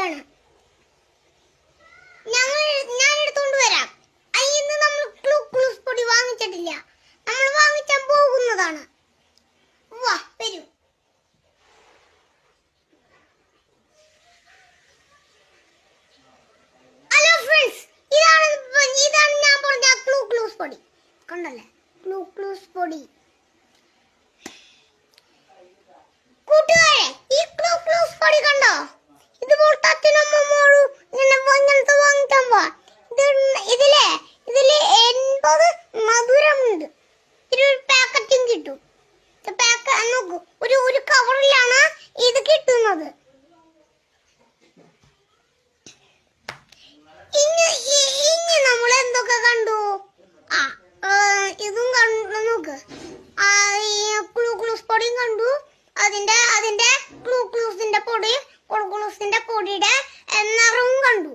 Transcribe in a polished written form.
വേണം. ഞാൻ എടുത്തോണ്ട് വരാം. ഇന്ന് നമ്മൾ ഗ്ലൂക്കോസ് പൊടി വാങ്ങിച്ചിട്ടില്ല, നമ്മൾ വാങ്ങിച്ചാൻ പോകുന്നതാണ്. വാ വരൂ. ഹലോ ഫ്രണ്ട്സ്, ഇതാണ് ഞാൻ പറഞ്ഞ ഗ്ലൂക്കോസ് പൊടി. കണ്ടല്ലേ ഗ്ലൂക്കോസ് പൊടി. കൂട്ടുകാരെ, ഈ ഗ്ലൂക്കോസ് പൊടി കണ്ടോ? ഇതുപോലത്തെ അച്ഛനമ്മോളും ഇങ്ങനത്തെ വാങ്ങിക്കാൻ പോവാ. ഇതില് 80 മധുരമുണ്ട്. ഇതൊരു പാക്കറ്റും കിട്ടും. നോക്കൂ, ഒരു കവറിലാണ് ഇത് കിട്ടുന്നത്. ഇനി നമ്മൾ എന്തൊക്കെ കണ്ടു? ഇതും കണ്ടു. നോക്ക്, ഗ്ലൂക്കോസ് പൊടിയും കണ്ടു. അതിന്റെ ഗ്ലൂക്കോസിന്റെ പൊടിയുടെ നിറവും കണ്ടു.